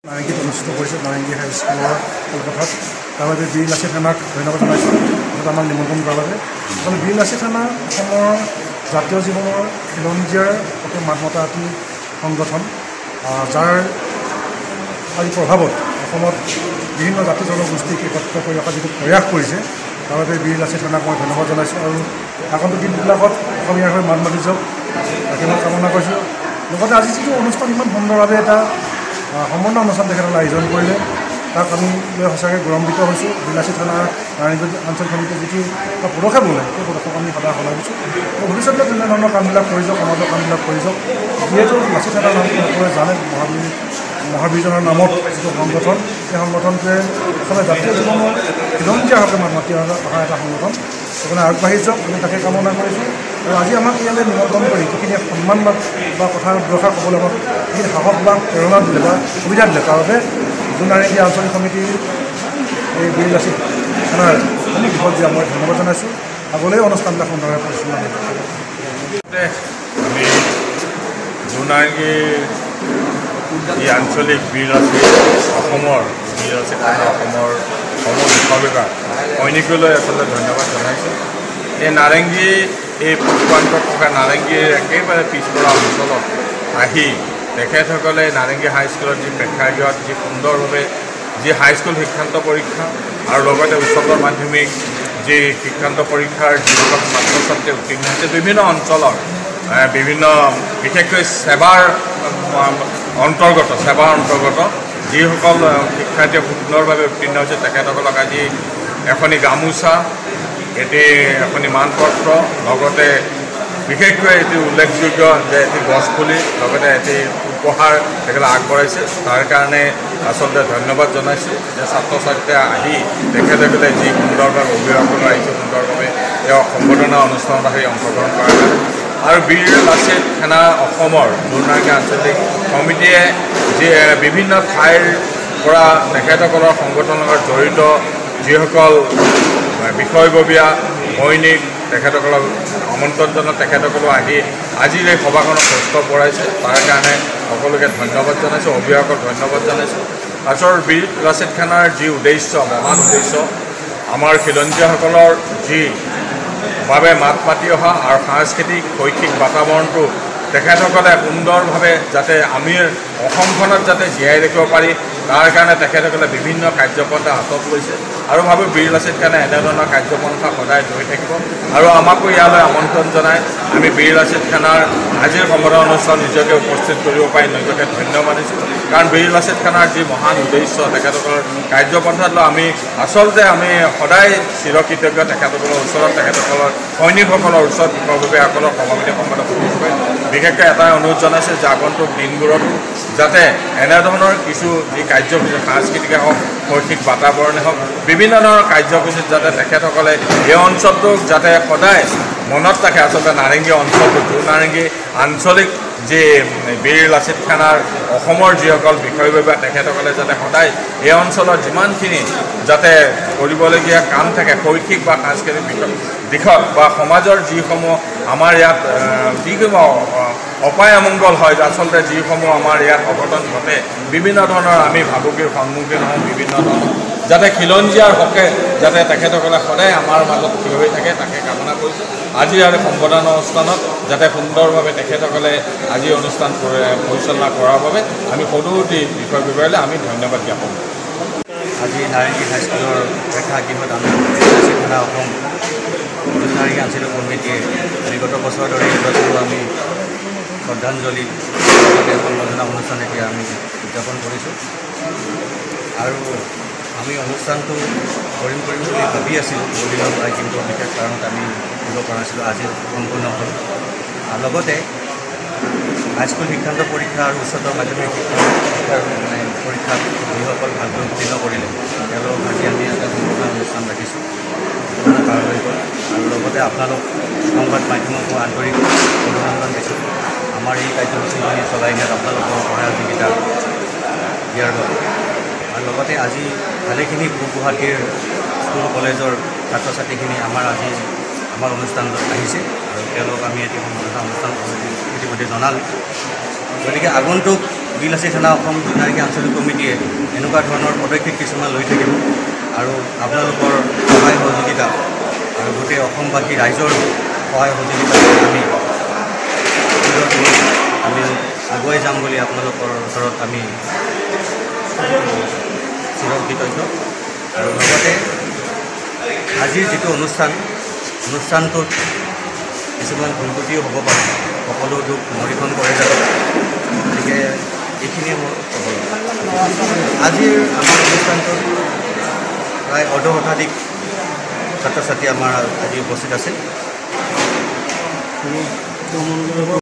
নাৰেংগীত অনুষ্ঠিত কৰিছে নাৰেংগী হাইস্কুলৰ কলকাতাত তাৰ বাবে বীৰ লাচিত সেনাক ধন্যবাদ জনাইছোঁ আমাক নিমন্ত্ৰণ কৰাৰ বাবে আচলতে বীৰ লাচিত সেনা অসমৰ জাতীয় জীৱনৰ খিলঞ্জীয়াৰ প্ৰতি মাত মতা এটি সংগঠন যাৰ আজি প্ৰভাৱত অসমত বিভিন্ন জাতি জনগোষ্ঠীক একত্ৰ কৰি ৰখা যিটো প্ৰয়াস কৰিছে তাৰ বাবে বীৰ লাচিত সেনাক মই ধন্যবাদ জনাইছোঁ আৰু আগন্তুক দিনবিলাকত অসমীয়াৰ হৈ মাত মাতি যাওক তাকে মই কামনা কৰিছোঁ লগতে আজি যিটো অনুষ্ঠান ইমান সুন্দৰভাৱে এটা সম্পূৰ্ণ অনুষ্ঠান তেখেতসকলে আয়োজন কৰিলে তাক আমি সঁচাকৈ গৌৰৱান্বিত হৈছোঁ বীৰ লাচিত সেনাৰ নাৰায়ণগঞ্জ অঞ্চল সমিতিয়ে যিটো পদক্ষেপ ল'লে সেই পদক্ষেপ আমি সদায় শলাগিছোঁ আৰু ভৱিষ্যতে তেনেধৰণৰ কামবিলাক কৰি যাওক সমাজৰ কামবিলাক কৰি যাওক যিহেতু লাচিত সেনাৰ নাম সকলোৱে জানে মহাবীৰজনৰ নামত যিটো সংগঠন সেই সংগঠনটোৱে অসমীয়া জাতীয় জীৱনৰ খিলঞ্জীয়াভাৱে মাত মাতি অহা এটা সংগঠন সেইকাৰণে আগবাঢ়ি যাওক আমি তাকে কামনা কৰিছোঁ আৰু আজি আমাক ইয়ালৈ নিমন্ত্ৰণ কৰি যিখিনি সন্মান বা কথা দুষাৰ ক'বলৈ আমাক যিখিনি সাহস বা প্ৰেৰণা দিলে বা সুবিধা দিলে তাৰ বাবে নাৰেংগী আঞ্চলিক সমিতিৰ এই বীৰ লাচিত সেনাৰ দিশত দিয়া মই ধন্যবাদ জনাইছোঁ আগলৈ অনুষ্ঠানবিলাক সুন্দৰভাৱে পৰিচালনা কৰিব আমি নাৰেংগীৰ এই আঞ্চলিক বীৰ লাচিত অসমৰ বীৰ লাচিত অসমৰ সমবিভাগ সৈনিকলৈ আচলতে ধন্যবাদ জনাইছোঁ এই নাৰেংগী এই পূৰ্বাঞ্চলত থকা নাৰেংগীৰ একেবাৰে পিছপৰা অঞ্চলত আহি তেখেতসকলে নাৰেংগী হাইস্কুলত যি প্ৰেক্ষাগৃহত যি সুন্দৰভাৱে যি হাইস্কুল শিক্ষান্ত পৰীক্ষা আৰু লগতে উচ্চতৰ মাধ্যমিক যি শিক্ষান্ত পৰীক্ষাৰ যিসকল ছাত্ৰ ছাত্ৰী উত্তীৰ্ণ হৈছে বিভিন্ন অঞ্চলৰ বিভিন্ন বিশেষকৈ সেৱাৰ অন্তৰ্গত যিসকল শিক্ষাৰ্থীয়ে সুন্দৰভাৱে উত্তীৰ্ণ হৈছে তেখেতসকলক আজি এখনি গামোচা এখনি মানপত্ৰ লগতে বিশেষকৈ এটি উল্লেখযোগ্য যে এটি গছপুলি লগতে এটি উপহাৰ তেখেতে আগবঢ়াইছে তাৰ কাৰণে আচলতে ধন্যবাদ জনাইছোঁ যে ছাত্ৰ ছাত্ৰীয়ে আহি তেখেতসকলে যি সুন্দৰভাৱে অভিভাৱক আহিছে সুন্দৰভাৱে তেওঁ সম্বৰ্ধনা অনুষ্ঠানত আহি অংশগ্ৰহণ কৰাৰ কাৰণে আৰু বীৰ লাচিত সেনা অসমৰ নাৰেংগী আঞ্চলিক সমিতিয়ে যি বিভিন্ন ঠাইৰ পৰা তেখেতসকলৰ সংগঠনৰ লগত জড়িত যিসকল বিষয়ববীয়া সৈনিক তেখেতসকলক আমন্ত্ৰণ জনাই তেখেতসকলো আহি আজিৰ এই সভাখনত কষ্ট পৰাইছে তাৰ কাৰণে সকলোকে ধন্যবাদ জনাইছোঁ অভিভাৱকক ধন্যবাদ জনাইছোঁ আচলতে বীৰ লাচিত সেনাৰ যি উদ্দেশ্য মহান উদ্দেশ্য আমাৰ খিলঞ্জীয়াসকলৰ যি বাবে মাত মাতি অহা আৰু সাংস্কৃতিক শৈক্ষিক বাতাবৰণটো তেখেতসকলে সুন্দৰভাৱে যাতে আমি অসমখনত যাতে জীয়াই ৰাখিব পাৰি তাৰ কাৰণে তেখেতসকলে বিভিন্ন কাৰ্যপন্থা হাতত লৈছে আৰু ভাবোঁ বীৰ লাচিত সেনাই এনেধৰণৰ কাৰ্যপন্থা সদায় লৈ থাকিব আৰু আমাকো ইয়ালৈ আমন্ত্ৰণ জনাই আমি বীৰ লাচিত সেনাৰ আজিৰ সম্বৰ্ধনা অনুষ্ঠান নিজকে উপস্থিত কৰিব পাৰি নিজকে ধন্য মানিছোঁ কাৰণ বীৰ লাচিত সেনাৰ যি মহান উদ্দেশ্য তেখেতসকলৰ কাৰ্যপন্থাত লৈ আমি আচলতে আমি সদায় চিৰকৃতজ্ঞ তেখেতসকলৰ ওচৰত তেখেতসকলৰ সৈনিকসকলৰ ওচৰত বিষয়ববীয়াসকলৰ সভাপতি সম্পাদক বিশেষকৈ এটাই অনুৰোধ জনাইছে যে আগন্তুক দিনবোৰতো যাতে এনেধৰণৰ কিছু যি কাৰ্যসূচী সাংস্কৃতিকে হওক শৈক্ষিক বাতাবৰণে হওক বিভিন্ন ধৰণৰ কাৰ্যসূচীত যাতে তেখেতসকলে এই অঞ্চলটোক যাতে সদায় মনত ৰাখে আচলতে নাৰেংগী অঞ্চলটো নাৰেংগী আঞ্চলিক যি বীৰ লাচিত সেনাৰ অসমৰ যিসকল বিষয়ববীয়া তেখেতসকলে যাতে সদায় এই অঞ্চলৰ যিমানখিনি যাতে কৰিবলগীয়া কাম থাকে শৈক্ষিক বা সাংস্কৃতিক দিশত বা সমাজৰ যিসমূহ আমাৰ ইয়াত যিসমূহ অপায় অমংগল হয় আচলতে যিসমূহ আমাৰ ইয়াত অঘটন ঘটে বিভিন্ন ধৰণৰ আমি ভাবুকিৰ সন্মুখীন হওঁ বিভিন্ন ধৰণৰ যাতে খিলঞ্জীয়াৰ হকে যাতে তেখেতসকলে সদায় আমাৰ মাজত থিয় হৈ থাকে তাকে কামনা কৰিছোঁ আজি আৰু সম্বৰ্ধনা অনুষ্ঠানত যাতে সুন্দৰভাৱে তেখেতসকলে আজি অনুষ্ঠান পৰিচালনা কৰাৰ বাবে আমি সদুতি বিষয়ববীয়ালৈ আমি ধন্যবাদ জ্ঞাপন কৰোঁ আজি নাৰেংগী হাইস্কুলৰ প্ৰেক্ষাগৃহত আমি সেনা অসম নাৰেংগী আঞ্চলিক সমিতিয়ে বিগত বছৰৰ দৰে এইবছৰো আমি শ্ৰদ্ধাঞ্জলি সম্বৰ্ধনা অনুষ্ঠান এতিয়া আমি উদযাপন কৰিছোঁ আৰু আমি অনুষ্ঠানটো কৰিম বুলি ভাবি আছিলোঁ বহুদিনৰ পৰাই কিন্তু বিশেষ কাৰণত আমি কৰিব পৰা নাছিলোঁ আজি সম্পূৰ্ণ হ'ল আৰু লগতে হাইস্কুল শিক্ষান্ত পৰীক্ষা আৰু উচ্চতৰ মাধ্যমিক শিক্ষাৰ পৰীক্ষাত যিসকল ভালকৈ উত্তীৰ্ণ কৰিলে তেওঁলোকক আজি আমি এটা সম্পূৰ্ণ অনুষ্ঠান ৰাখিছোঁ পাৰ হৈ গ'ল আৰু লগতে আপোনালোক সংবাদ মাধ্যমকো আন্তৰিক অভিনন্দন দিছোঁ আমাৰ এই কাৰ্যসূচীখিনি চলাই নিয়াত আপোনালোকৰ সহযোগিতা দিয়াৰ বাবে আৰু লগতে আজি ভালেখিনি গুৱাহাটীৰ স্কুল কলেজৰ ছাত্ৰ ছাত্ৰীখিনি আমাৰ অনুষ্ঠানত আহিছে আৰু তেওঁলোকক আমি এটি সম্বৰ্ধনা অনুষ্ঠান ইতিমধ্যে জনালোঁ গতিকে আগন্তুক বিলাসী থানা অসম নাৰীকী আঞ্চলিক কমিটিয়ে এনেকুৱা ধৰণৰ পদক্ষেপ কিছুমান লৈ থাকিব আৰু আপোনালোকৰ সহায় সহযোগিতা আৰু গোটেই অসমবাসী ৰাইজৰ সহায় সহযোগিতা আমি আগুৱাই যাম বুলি আপোনালোকৰ ওচৰত আমি চিৰকৃতজ্ঞ। আৰু লগতে আজিৰ যিটো অনুষ্ঠানটোত কিছুমান ভুল ত্ৰুটিও হ'ব পাৰে, সকলো দুখ নিৰীক্ষণ কৰে যাব। গতিকে এইখিনিয়ে মোৰ ক'ব লগা। আজিৰ আমাৰ অনুষ্ঠানটোত প্ৰায় অৰ্ধশতাধিক ছাত্ৰ ছাত্ৰী আমাৰ আজি উপস্থিত আছিল।